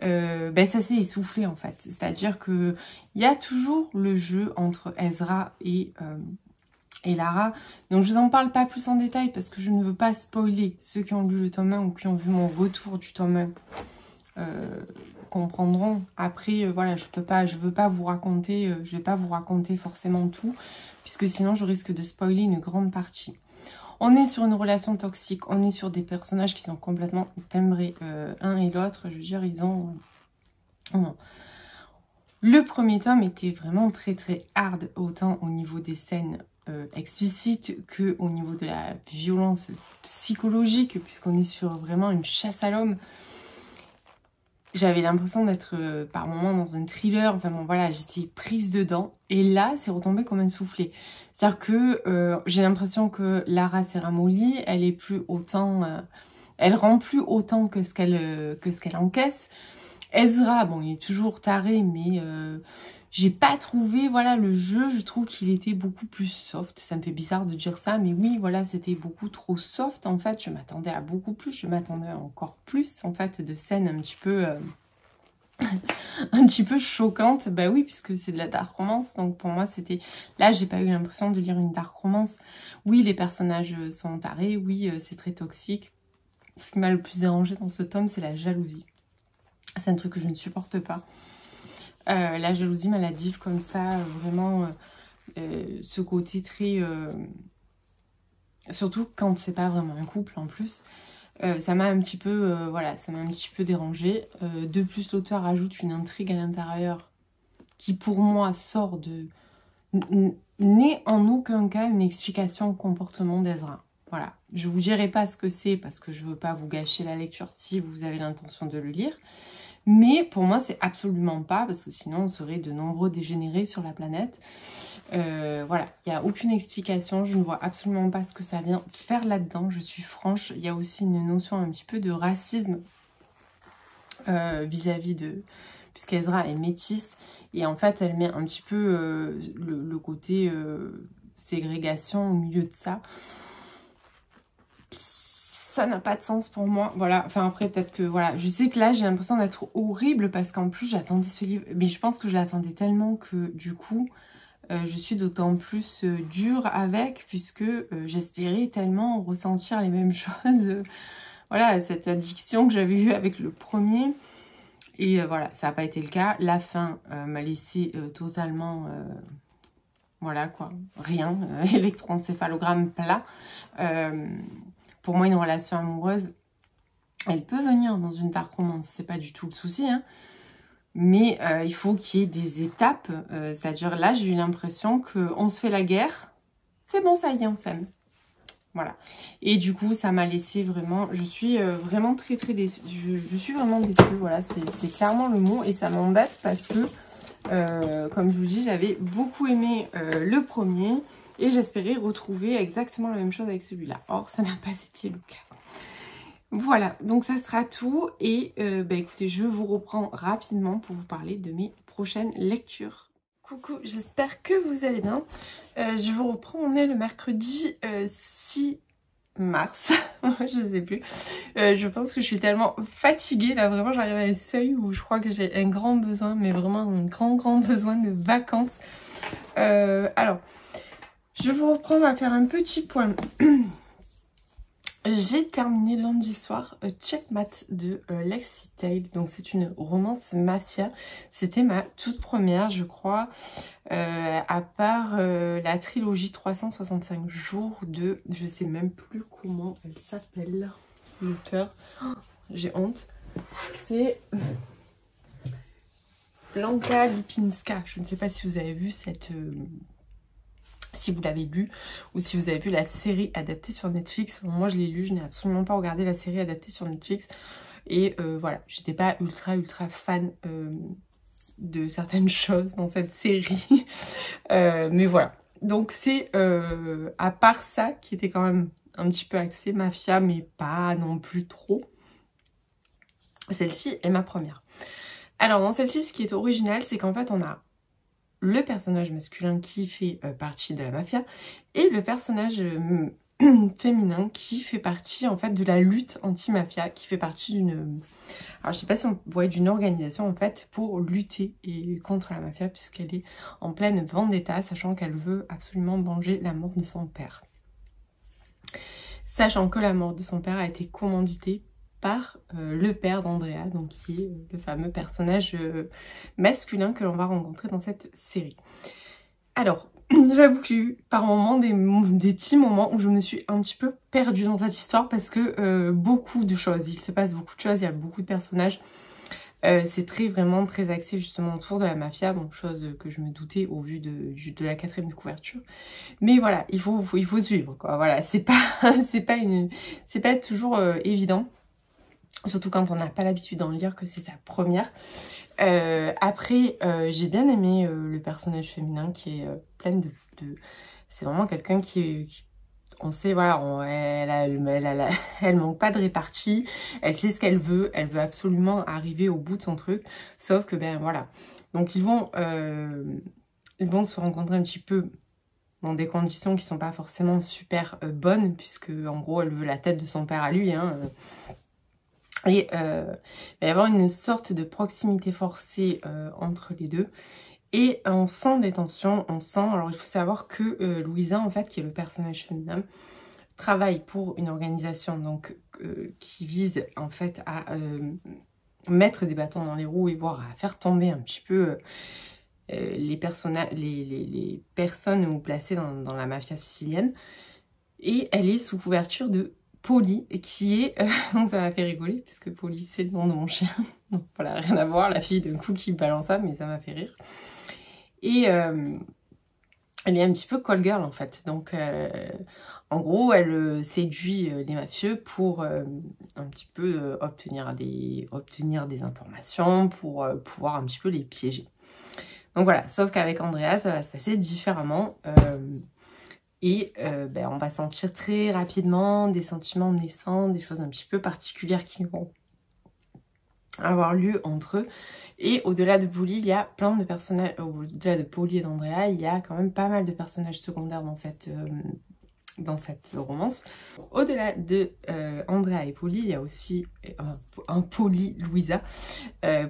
ça s'est essoufflé en fait. C'est-à-dire qu'il y a toujours le jeu entre Ezra et Lara. Donc, je vous en parle pas plus en détail parce que je ne veux pas spoiler ceux qui ont lu le tome 1 ou qui ont vu mon retour du tome 1. Comprendront. Après, voilà, je veux pas vous raconter, je vais pas vous raconter forcément tout, puisque sinon je risque de spoiler une grande partie. On est sur une relation toxique, on est sur des personnages qui sont complètement timbrés, un et l'autre, je veux dire, ils ont... Non. Le premier tome était vraiment très très hard, autant au niveau des scènes explicites que au niveau de la violence psychologique, puisqu'on est sur vraiment une chasse à l'homme. J'avais l'impression d'être par moments dans un thriller, enfin bon voilà, j'étais prise dedans. Et là, c'est retombé comme un soufflet. C'est-à-dire que j'ai l'impression que Lara s'est ramollie, elle est plus autant... elle rend plus autant que ce qu'elle encaisse. Ezra, bon, il est toujours taré, mais j'ai pas trouvé, voilà, le jeu, je trouve qu'il était beaucoup plus soft. Ça me fait bizarre de dire ça, mais oui, voilà, c'était beaucoup trop soft, en fait. Je m'attendais à beaucoup plus, je m'attendais encore plus, en fait, de scènes un petit peu... un petit peu choquantes. Bah oui, puisque c'est de la dark romance, donc pour moi, c'était... Là, j'ai pas eu l'impression de lire une dark romance. Oui, les personnages sont tarés, oui, c'est très toxique. Ce qui m'a le plus dérangé dans ce tome, c'est la jalousie. C'est un truc que je ne supporte pas. La jalousie maladive comme ça, vraiment ce côté très... surtout quand c'est pas vraiment un couple en plus. Ça m'a un petit peu, voilà, ça m'a un petit peu dérangée. De plus, l'auteur ajoute une intrigue à l'intérieur qui pour moi sort de... n'est en aucun cas une explication au comportement d'Ezra. Voilà, je vous dirai pas ce que c'est parce que je veux pas vous gâcher la lecture si vous avez l'intention de le lire. Mais pour moi, c'est absolument pas, parce que sinon on serait de nombreux dégénérés sur la planète. Voilà, il n'y a aucune explication, je ne vois absolument pas ce que ça vient faire là-dedans, je suis franche. Il y a aussi une notion un petit peu de racisme vis-à-vis de... Puisqu'Ezra est métisse, et en fait elle met un petit peu le côté ségrégation au milieu de ça. Ça n'a pas de sens pour moi, voilà, enfin après peut-être que, voilà, je sais que là j'ai l'impression d'être horrible parce qu'en plus j'attendais ce livre, mais je pense que je l'attendais tellement que du coup je suis d'autant plus dure avec, puisque j'espérais tellement ressentir les mêmes choses, voilà, cette addiction que j'avais eue avec le premier, et voilà, ça n'a pas été le cas. La fin m'a laissé totalement... voilà quoi, rien, électroencéphalogramme plat. Pour moi, une relation amoureuse, elle peut venir dans une dark romance, c'est pas du tout le souci, hein. Mais il faut qu'il y ait des étapes, c'est-à-dire là, j'ai eu l'impression qu'on se fait la guerre, c'est bon, ça y est, on s'aime. Voilà. Et du coup, ça m'a laissé vraiment, je suis vraiment très très déçue, je suis vraiment déçue, voilà, c'est clairement le mot, et ça m'embête parce que, comme je vous dis, j'avais beaucoup aimé le premier, et j'espérais retrouver exactement la même chose avec celui-là. Or, ça n'a pas été le cas. Voilà, donc ça sera tout. Et écoutez, je vous reprends rapidement pour vous parler de mes prochaines lectures. Coucou, j'espère que vous allez bien. Je vous reprends, on est le mercredi 6 mars. Je sais plus. Je pense que je suis tellement fatiguée. Là, vraiment, j'arrive à un seuil où je crois que j'ai un grand besoin, mais vraiment un grand besoin de vacances. Alors... Je vous reprends, on va faire un petit point. J'ai terminé lundi soir Checkmate de Lexi Tale. Donc c'est une romance mafia. C'était ma toute première, je crois, à part la trilogie 365 jours de... Je sais même plus comment elle s'appelle, l'auteur. Oh, j'ai honte. C'est... Blanka Lipinska. Je ne sais pas si vous avez vu cette... si vous l'avez lu ou si vous avez vu la série adaptée sur Netflix. Bon, moi je l'ai lu, je n'ai absolument pas regardé la série adaptée sur Netflix. Et voilà, j'étais pas ultra fan de certaines choses dans cette série. Mais voilà. Donc c'est à part ça qui était quand même un petit peu axé mafia, mais pas non plus trop. Celle-ci est ma première. Alors dans celle-ci, ce qui est original, c'est qu'en fait on a le personnage masculin qui fait partie de la mafia et le personnage féminin qui fait partie en fait de la lutte anti-mafia, qui fait partie d'une... Alors je sais pas si on voit d'une organisation en fait pour lutter contre la mafia, puisqu'elle est en pleine vendetta, sachant qu'elle veut absolument venger la mort de son père. Sachant que la mort de son père a été commanditée par le père d'Andrea, donc qui est le fameux personnage masculin que l'on va rencontrer dans cette série. Alors, j'avoue que j'ai eu par moments des petits moments où je me suis un petit peu perdue dans cette histoire parce que beaucoup de choses, il se passe beaucoup de choses, il y a beaucoup de personnages. C'est vraiment très axé justement autour de la mafia, bon, chose que je me doutais au vu de la 4e de couverture. Mais voilà, il faut suivre, quoi. Voilà, c'est pas toujours évident. Surtout quand on n'a pas l'habitude d'en lire, que c'est sa première. Après, j'ai bien aimé le personnage féminin qui est plein de... C'est vraiment quelqu'un qui on sait, voilà, elle manque pas de répartie, elle sait ce qu'elle veut absolument arriver au bout de son truc. Sauf que, ben voilà. Donc ils vont se rencontrer un petit peu dans des conditions qui sont pas forcément super bonnes, puisque en gros elle veut la tête de son père à lui, hein. Et il va y avoir une sorte de proximité forcée entre les deux. Et on sent des tensions, on sent... Alors il faut savoir que Louisa, en fait, qui est le personnage féminin, travaille pour une organisation donc qui vise en fait à mettre des bâtons dans les roues et voire à faire tomber un petit peu les personnes placées dans la mafia sicilienne. Et elle est sous couverture de Polly, qui est... donc ça m'a fait rigoler, puisque Polly c'est le nom de mon chien. Donc voilà, rien à voir, la fille d'un coup qui balance ça, mais ça m'a fait rire. Et elle est un petit peu call girl en fait. Donc en gros, elle séduit les mafieux pour un petit peu obtenir des informations, pour pouvoir un petit peu les piéger. Donc voilà, sauf qu'avec Andrea, ça va se passer différemment. Et on va sentir très rapidement des sentiments naissants, des choses un petit peu particulières qui vont avoir lieu entre eux. Et au-delà de Polly, il y a plein de personnages, au-delà de Polly et d'Andrea, il y a quand même pas mal de personnages secondaires dans cette romance. Au-delà de Andrea et Polly, il y a aussi un Polly Louisa.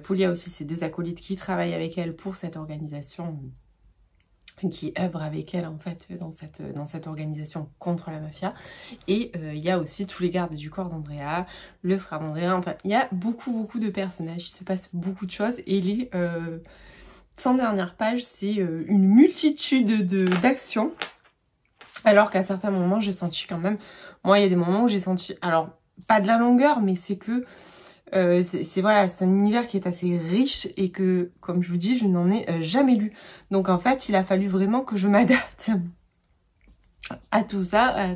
Polly a aussi ses 2 acolytes qui travaillent avec elle pour cette organisation, qui œuvre avec elle en fait dans cette organisation contre la mafia. Et il y a aussi tous les gardes du corps d'Andrea, le frère d'Andrea, enfin il y a beaucoup de personnages, il se passe beaucoup de choses et les 100 dernières pages c'est une multitude d'actions, alors qu'à certains moments j'ai senti quand même, moi il y a des moments où j'ai senti, alors pas de la longueur mais c'est que voilà, c'est un univers qui est assez riche et que, comme je vous dis, je n'en ai jamais lu. Donc en fait, il a fallu vraiment que je m'adapte à tout ça,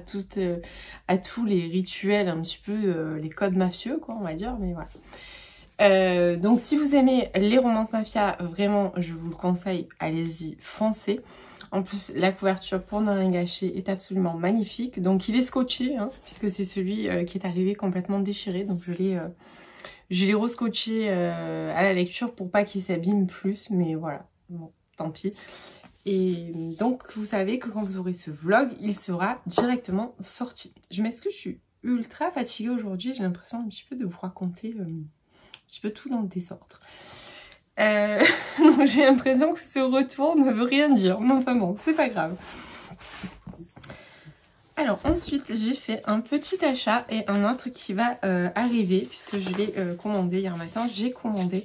à tous les rituels, un petit peu les codes mafieux, quoi, on va dire, mais voilà. Donc si vous aimez les romances mafia, vraiment, je vous le conseille, allez-y, foncez. En plus, la couverture, pour ne rien gâcher, est absolument magnifique. Donc il est scotché, hein, puisque c'est celui qui est arrivé complètement déchiré, donc je l'ai rescotché à la lecture pour pas qu'il s'abîme plus, mais voilà, bon, tant pis. Et donc, vous savez que quand vous aurez ce vlog, il sera directement sorti. Je m'excuse, je suis ultra fatiguée aujourd'hui, j'ai l'impression un petit peu de vous raconter un petit peu tout dans le désordre. Donc j'ai l'impression que ce retour ne veut rien dire, mais enfin bon, c'est pas grave. Alors ensuite j'ai fait un petit achat et un autre qui va arriver puisque je l'ai commandé hier matin. J'ai commandé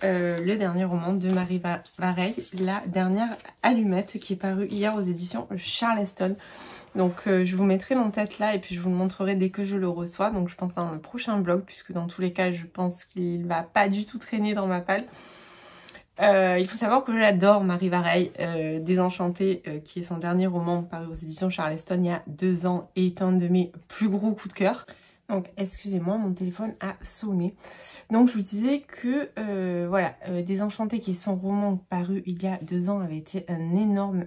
le dernier roman de Marie Vareille, La dernière allumette, qui est paru hier aux éditions Charleston. Donc je vous mettrai l'en-tête là et puis je vous le montrerai dès que je le reçois. Donc je pense dans le prochain vlog, puisque dans tous les cas je pense qu'il va pas du tout traîner dans ma palle. Il faut savoir que j'adore Marie Vareille, Désenchantée, qui est son dernier roman paru aux éditions Charleston il y a 2 ans et est un de mes plus gros coups de cœur. Donc excusez-moi, mon téléphone a sonné. Donc je vous disais que voilà, Désenchantée, qui est son roman paru il y a 2 ans, avait été un énorme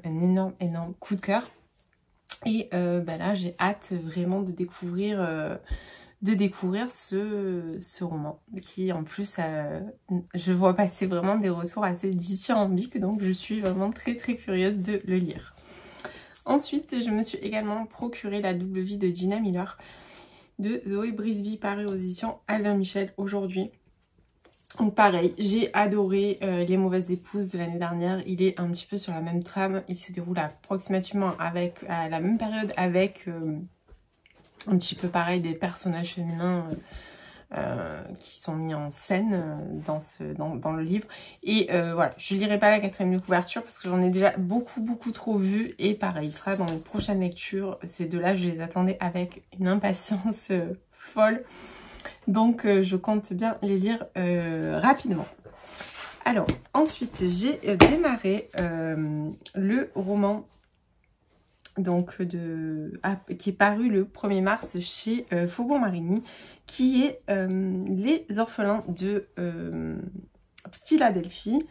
coup de cœur. Et là j'ai hâte vraiment de découvrir ce roman, qui en plus je vois passer vraiment des retours assez dithyrambiques, donc je suis vraiment très curieuse de le lire. Ensuite, je me suis également procuré La double vie de Gina Miller de Zoé Brisby, paru aux éditions Albin Michel aujourd'hui. Donc pareil, j'ai adoré Les mauvaises épouses de l'année dernière. Il est un petit peu sur la même trame, il se déroule approximativement à la même période, avec un petit peu pareil des personnages féminins qui sont mis en scène dans le livre. Et voilà, je lirai pas la 4e de couverture parce que j'en ai déjà beaucoup trop vu. Et pareil, il sera dans les prochaines lectures. Ces deux-là, je les attendais avec une impatience folle. Donc je compte bien les lire rapidement. Alors, ensuite, j'ai démarré le roman donc qui est paru le 1er mars chez Faubourg-Marigny, qui est Les orphelins de Philadelphie.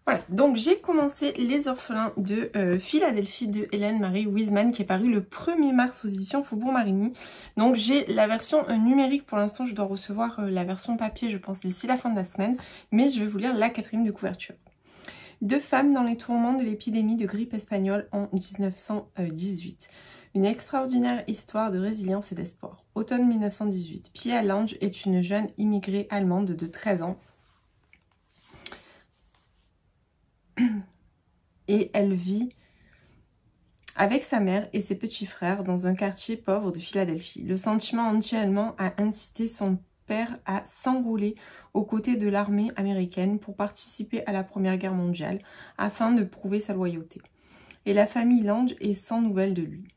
Voilà, donc j'ai commencé Les orphelins de Philadelphie de Hélène Marie Wiseman, qui est paru le 1er mars aux éditions Faubourg-Marigny. Donc j'ai la version numérique pour l'instant, je dois recevoir la version papier je pense d'ici la fin de la semaine, mais je vais vous lire la 4e de couverture. 2 femmes dans les tourments de l'épidémie de grippe espagnole en 1918. Une extraordinaire histoire de résilience et d'espoir. Automne 1918. Pia Lange est une jeune immigrée allemande de 13 ans. Et elle vit avec sa mère et ses petits frères dans un quartier pauvre de Philadelphie. Le sentiment anti-allemand a incité son père à s'enrôler aux côtés de l'armée américaine pour participer à la Première Guerre mondiale afin de prouver sa loyauté. Et la famille Lange est sans nouvelles de lui.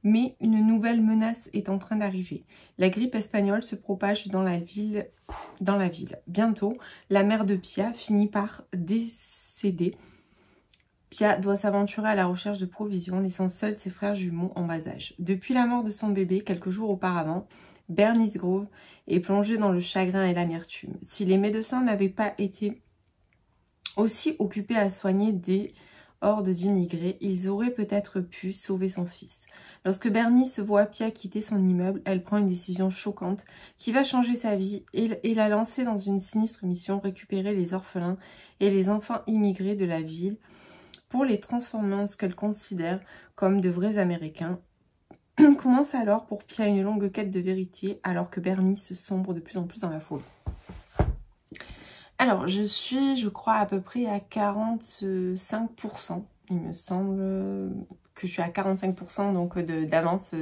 Mais une nouvelle menace est en train d'arriver. La grippe espagnole se propage dans la ville. Bientôt, la mère de Pia finit par décéder. Pia doit s'aventurer à la recherche de provisions, laissant seuls ses frères jumeaux en bas âge. Depuis la mort de son bébé, quelques jours auparavant, Bernice Grove est plongée dans le chagrin et l'amertume. Si les médecins n'avaient pas été aussi occupés à soigner des hordes d'immigrés, ils auraient peut-être pu sauver son fils. Lorsque Bernice voit Pia quitter son immeuble, elle prend une décision choquante qui va changer sa vie et la lancer dans une sinistre mission, récupérer les orphelins et les enfants immigrés de la ville pour les transformer en ce qu'elle considère comme de vrais Américains. Commence alors pour Pia une longue quête de vérité alors que Bernice sombre de plus en plus dans la folie. Alors je suis, je crois, à peu près à 45%. Il me semble que je suis à 45% donc d'avance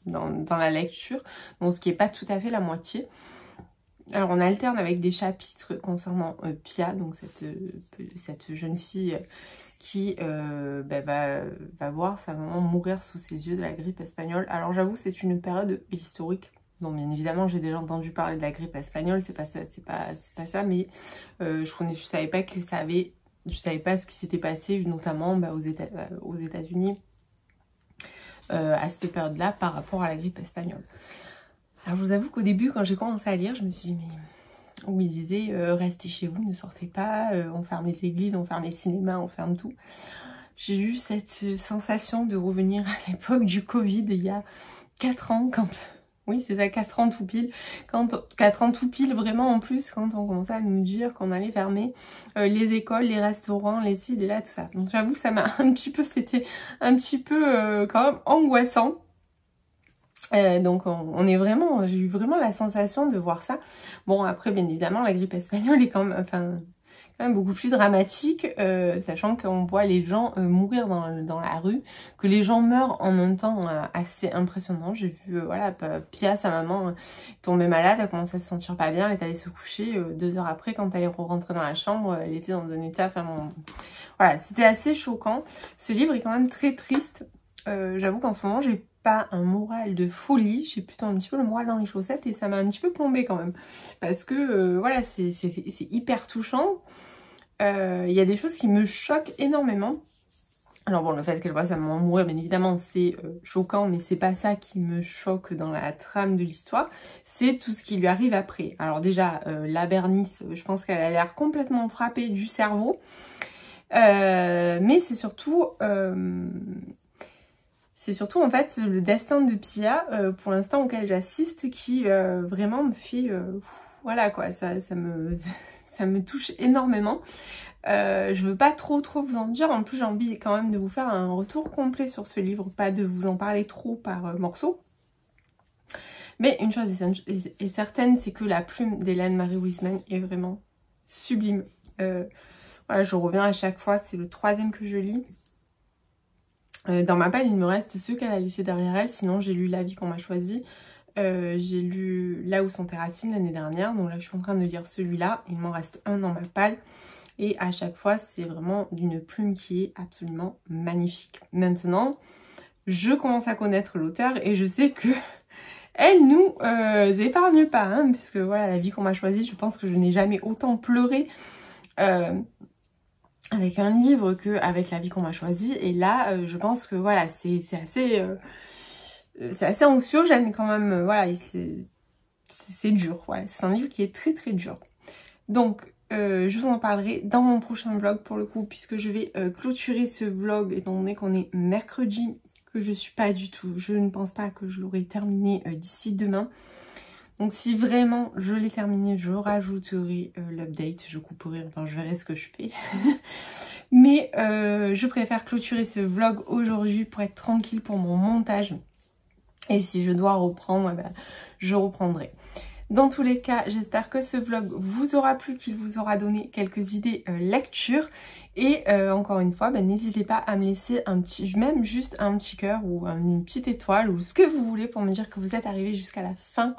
dans la lecture, donc ce qui n'est pas tout à fait la moitié. Alors on alterne avec des chapitres concernant Pia, donc cette jeune fille qui va voir sa maman mourir sous ses yeux de la grippe espagnole. Alors j'avoue, c'est une période historique. Bon, bien évidemment, j'ai déjà entendu parler de la grippe espagnole, c'est pas ça, mais je savais pas que je savais pas ce qui s'était passé, notamment aux États-Unis à cette période-là par rapport à la grippe espagnole. Alors je vous avoue qu'au début, quand j'ai commencé à lire, je me suis dit, mais où il disait restez chez vous, ne sortez pas, on ferme les églises, on ferme les cinémas, on ferme tout. J'ai eu cette sensation de revenir à l'époque du Covid, il y a 4 ans, oui c'est ça, 4 ans tout pile, 4 ans tout pile vraiment en plus, quand on commençait à nous dire qu'on allait fermer les écoles, les restaurants, les ci, les là, tout ça. Donc j'avoue que ça m'a c'était un petit peu quand même angoissant. Donc j'ai eu vraiment la sensation de voir ça. Bon après bien évidemment la grippe espagnole est quand même beaucoup plus dramatique, sachant qu'on voit les gens mourir dans la rue, que les gens meurent en un temps assez impressionnant. J'ai vu voilà, Pia, sa maman, tombait malade, elle commençait à se sentir pas bien, elle est allée se coucher 2 heures après, quand elle est rentrée dans la chambre, elle était dans un état, voilà, c'était assez choquant. Ce livre est quand même très triste. J'avoue qu'en ce moment j'ai pas un moral de folie, j'ai plutôt un petit peu le moral dans les chaussettes et ça m'a un petit peu plombé quand même, parce que voilà, c'est hyper touchant. Il y a des choses qui me choquent énormément. Alors bon, le fait qu'elle voit sa maman mourir, bien évidemment, c'est choquant, mais c'est pas ça qui me choque dans la trame de l'histoire. C'est tout ce qui lui arrive après. Alors déjà, la Bernice, je pense qu'elle a l'air complètement frappée du cerveau. Mais c'est surtout en fait le destin de Pia, pour l'instant auquel j'assiste, qui vraiment me fait... voilà quoi, ça me touche énormément. Je veux pas trop vous en dire, en plus j'ai envie quand même de vous faire un retour complet sur ce livre, pas de vous en parler trop par morceaux. Mais une chose est certaine, c'est que la plume d'Hélène Marie Wiseman est vraiment sublime. Voilà, je reviens à chaque fois, c'est le 3e que je lis. Dans ma palle, il me reste ceux qu'elle a laissés derrière elle, sinon j'ai lu La vie qu'on m'a choisie. J'ai lu Là où sont tes racines l'année dernière, donc là je suis en train de lire celui-là, il m'en reste un dans ma palle. Et à chaque fois, c'est vraiment d'une plume qui est absolument magnifique. Maintenant, je commence à connaître l'auteur et je sais que elle nous épargne pas, hein, puisque voilà, La vie qu'on m'a choisie, je pense que je n'ai jamais autant pleuré avec un livre qu'avec La vie qu'on m'a choisie. Et là, je pense que voilà, c'est assez anxiogène quand même. Voilà, c'est dur. Voilà, c'est un livre qui est très dur. Donc, je vous en parlerai dans mon prochain vlog pour le coup, puisque je vais clôturer ce vlog étant donné qu'on est mercredi, que je suis pas du tout, je ne pense pas que je l'aurai terminé d'ici demain. Donc si vraiment je l'ai terminé, je rajouterai l'update, je couperai, enfin je verrai ce que je fais. Mais je préfère clôturer ce vlog aujourd'hui pour être tranquille pour mon montage. Et si je dois reprendre, ben, je reprendrai. Dans tous les cas, j'espère que ce vlog vous aura plu, qu'il vous aura donné quelques idées lecture. Et encore une fois, ben, n'hésitez pas à me laisser un petit, même juste un petit cœur ou une petite étoile ou ce que vous voulez pour me dire que vous êtes arrivé jusqu'à la fin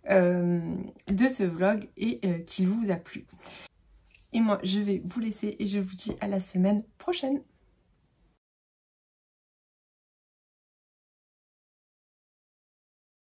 de ce vlog et qu'il vous a plu. Et moi, je vais vous laisser et je vous dis à la semaine prochaine.